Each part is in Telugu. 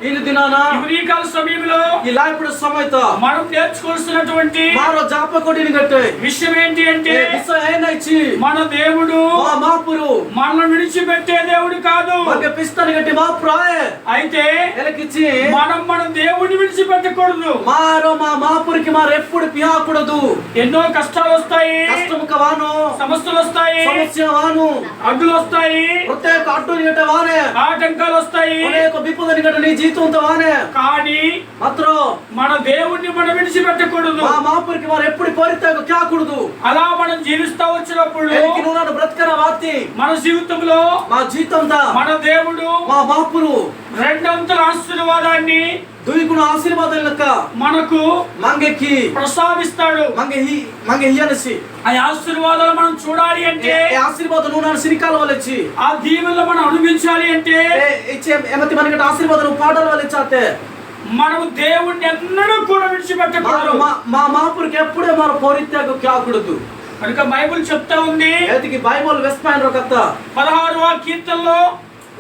ఈ దినాన ఈ కాల సమయంలో ఇలా ఇప్పుడు సమయతో మనం నేర్చుకోవాల్సినటువంటి మారో జాపకొడిని గట్టే విషయం ఏంటి అంటే విషయం ఏనైచి మన దేవుడు మాపురు మనల్ని విడిచిపెట్టే దేవుడు కాదు. మగ పిస్తని గట్టి మాపురాయే అయితే ఎలకిచ్చి మనం మన దేవుడిని విడిచిపెట్టకూడదు. మారో మాపురికి మారు ఎప్పుడు పియాకూడదు. ఎన్నో కష్టాలు వస్తాయి, కష్టముక వాను సమస్యలు వస్తాయి, సమస్య వాను అడ్డులు వస్తాయి, ప్రత్యేక అడ్డు గట్ట వానే ఆటంకాలు వస్తాయి, అనేక విపదని గట్ట నీ జీవితంతో వానే. కానీ మాత్రం మన దేవుడిని మనం విడిచిపెట్టకూడదు. మాపురికి మారు ఎప్పుడు పరిత్యాగ కాకూడదు. అలా మనం జీవిస్తా వచ్చినప్పుడు నువ్వు బ్రతకర వార్తి మన జీవితంలో మా జీవితంతో మన దేవుడు మాపురు రెండంతల ఆశీర్వాదాన్ని దుయ్గుణ ఆశీర్వాదం లెక్క మనకు మంగెక్కి ప్రసాదిస్తాడు. మంగె హియనసి ఆ ఆశీర్వాదాలు మనం చూడాలి అంటే, ఆశీర్వాదం నువ్వు నాన్న సిరికాల వాళ్ళొచ్చి ఆ దీవెనలు మనం అనుభవించాలి అంటే ఇచ్చే ఏమతి మనకి ఆశీర్వాదం పాటల వాళ్ళొచ్చాతే మనము దేవుణ్ణి ఎన్నడూ కూడా విడిచిపెట్టకూడదు. మా మాపురికి ఎప్పుడే మన పరిత్యాగ కాకూడదు. కనుక బైబిల్ చెప్తా ఉంది, ఏదికి బైబిల్ వెస్పాయిన కథ 16వ కీర్తనలో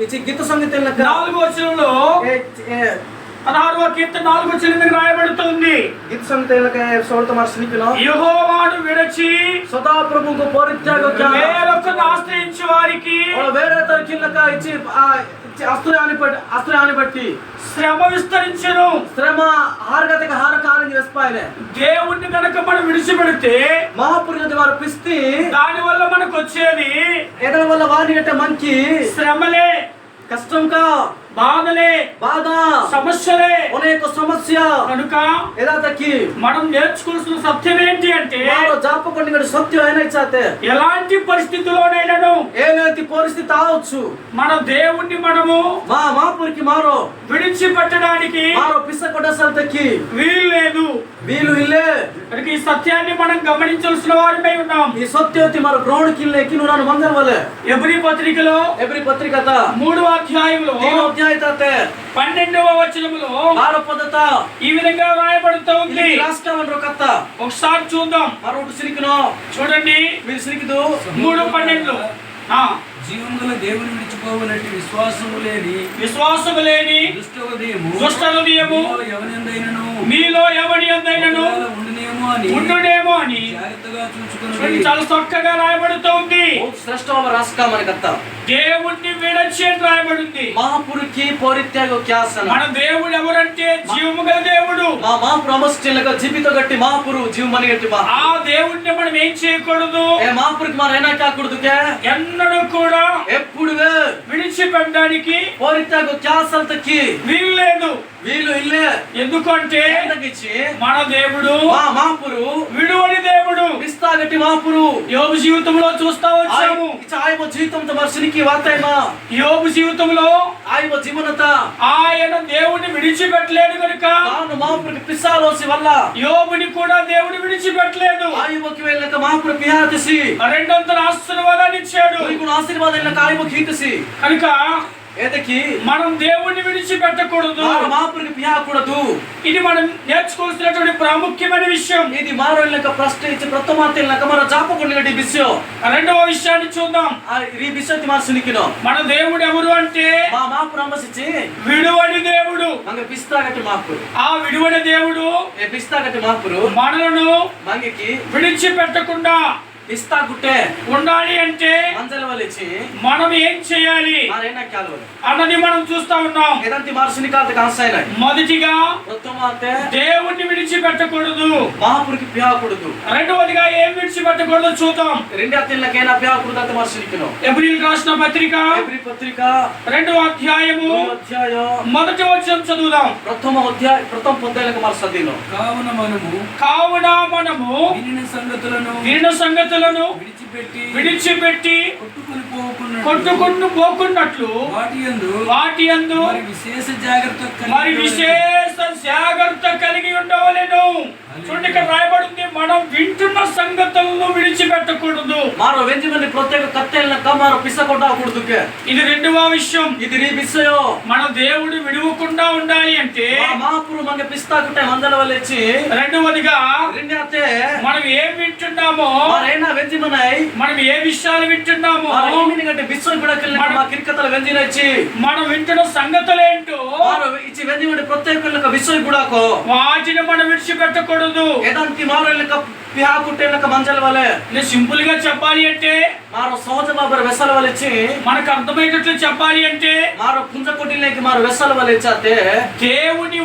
ఇచ్చి గీత సంగీతం లెక్క 4వ వచనంలో 16వ కీర్తన 4వ వచనం రాయబడుతుంది. గీత సంగీతం లెక్క సోడత మార్సినికిలో యెహోవాను విడిచి సదా ప్రభువుకు పరిత్యాగ వేరొకరిని ఆశ్రయించే వారికి వేరే తరకి లెక్క ఇచ్చి ఆశ్రయాన్ని బట్టి శ్రమ విస్తరించెను. శ్రమ హారగతక హారకాలని వేసిపోయలే. దేవుణ్ణి కనుక మనం విడిచిపెడితే మహాపురుషుడు వారు పిస్తి దాని వల్ల మనకు వచ్చేది ఎడల వల్ల వారిని గట్టే మంచి శ్రమలే, కష్టంకా, బాధలే, బాధ, సమస్యలే, అనేక సమస్య. కనుక ఎలాతకి మనం నేర్చుకోవాల్సిన సత్యం ఏంటి అంటే, జాపకొండి గడి సత్యం అయినా ఇచ్చాతే ఎలాంటి పరిస్థితుల్లోనైనాను ఏలాంటి పరిస్థితి అవచ్చు మన దేవుణ్ణి మనము మాపురికి మారో విడిచిపెట్టడానికి మారో పిస్స కొట్టసల్తకి వీలు లేదు. వీలు ఇల్లే. కనుక ఈ సత్యాన్ని మనం గమనించాల్సిన వారిపై ఉన్నాం. ఈ సత్యవతి మన గ్రౌండ్ కిల్లేకి నువ్వు నన్ను మందల వలే ఎబ్రీ పత్రికలో 3వ అధ్యాయంలో 12వ వచనములో పద్ధత ఈ విధంగా రాయబడుతూ ఉంది. రాష్ట్రం కథ ఒకసారి చూద్దాం. మరొకటి సిరికినో చూడండి, మీరు సిరికిదు 3:12 జీవముగల దేవుని విడిచిపోవనట్టి విశ్వాసము లేని దుష్ట హృదయము మీలో ఎవని యందైనను ఉండునేమో అని జాగ్రత్తగా చూచుకొని చాలా చక్కగా రాయబడుతూ ఉంది. శ్రేష్టవ రాష్ట్రం మన కథ దేవుణ్ణి విడచి అని రాయబడింది. మహాపురికి పరిత్యాగ క్యాసన. మన దేవుడు ఎవరంటే జీవము గల దేవుడు. మహాపురు అమస్టిల్లగా జీవిత గట్టి మహాపురు జీవమని గట్టి ఆ దేవుణ్ణి మనం ఏం చేయకూడదు. మహాపురికి మన ఏనా కాకూడదు. ఎన్నడూ కూడా ఎప్పుడు విడిచిపెట్టడానికి పరిత్యాగ క్యాసంతకి వీలు లేదు. వీలు ఇల్లే. ఎందుకంటే మన దేవుడు మహాపురు విడువని దేవుడు. ఇస్తాగట్టి మహాపురు యోబు జీవితంలో చూస్తా వచ్చాము. ఆయమ జీవితంతో మనిషికి వార్తాయమా యోబు జీవితంలో ఆయమ జీవనత ఆయన దేవుని విడిచిపెట్టలేదు కనుక తాను మహాపురికి పిసాలోసి వల్ల యోబుని కూడా దేవుని విడిచిపెట్టలేదు. ఆయమకి వెళ్ళక మహాపురు పియాతిసి రెండంతల ఆశీర్వాదాన్ని ఇచ్చాడు. ఆశీర్వాదం వెళ్ళక ఆయమకి హీతసి. కనుక ఏదకి మనం దేవుణ్ణి విడిచిపెట్టకూడదు. మహాపురికి పియాకూడదు. ఇది మనం నేర్చుకోవాల్సినటువంటి ప్రాముఖ్యమైన విషయం. ఇది మారోళ్ళక ప్రశ్న ఇచ్చి ప్రథమాతేళ్ళక మన జాపకొండి విషయం. రెండవ విషయాన్ని చూద్దాం. ఈ విషయం మార్చునికినో మన దేవుడు ఎవరు అంటే మహాపురు అమ్మసిచ్చి విడువని దేవుడు. మంగ పిస్తాగట్టి మహాపురు. ఆ విడువని దేవుడు పిస్తాగట్టి మహాపురు మనలను మంగకి విడిచిపెట్టకుండా పిస్తా గుట్టే ఉండాలి అంటే మంజల వలిచి మనం ఏం చేయాలి అన్నది మనం చూస్తా ఉన్నాం. మొదటిగా దేవుణ్ణి విడిచిపెట్టకూడదు. మహాపురికి పియాకూడదు. రెండవదిగా ఏం విడిచిపెట్టకూడదు చూద్దాం. ఎబ్రీయులకు రాసిన పత్రిక 2వ అధ్యాయము 1వ వచనం చదువుదాం. కావున మనము వినిన సంగతులను విడిచిపెట్టి కొట్టుకుంటూ పోకున్నట్లు వాటి యందు విశేష జాగ్రత్త కలిగి ఉండవలెను. చూడండి, ఇక్కడ రాయబడింది మనం వింటున్న సంగతులను విడిచిపెట్టకూడదు. మారో వెంజమని ప్రత్యేక కత్తెలనక మారో పిసకొట్టకూడదు. ఇది రెండవ విషయం. ఇది నీ విషయం. మన దేవుడు విడువకుండా ఉండాలి అంటే మహాపురు మంగ పిస్తా కుట్టే మందల వల్లెచ్చి రెండవదిగా రెండతే మనం ఏం వింటున్నామో మారేనా వెంజిమనాయి మనం ఏ విషయాలు వింటున్నామో ఏమినిగంటే విశ్వ గుడకల్ని మా కిర్కతల వెంజినచ్చి మనం వింటున్న సంగతులేంటో మారు ఇచ్చి వెంజిమంటే ప్రత్యేక విశ్వ గుడాకో వాటిని మనం విడిచిపెట్టకూడదు. ఏదానికి మారేళ్ళక పిహా కుట్టేళ్ళక మంజల వలె నేను సింపుల్ గా చెప్పాలి అంటే మారు సహజ బాబర్ వెసల వలెచ్చి మనకు అర్థమయ్యేటట్లు చెప్పాలి అంటే మారు పుంజ కొట్టిలేకి మారు వెసల వలెచ్చాతే దేవుని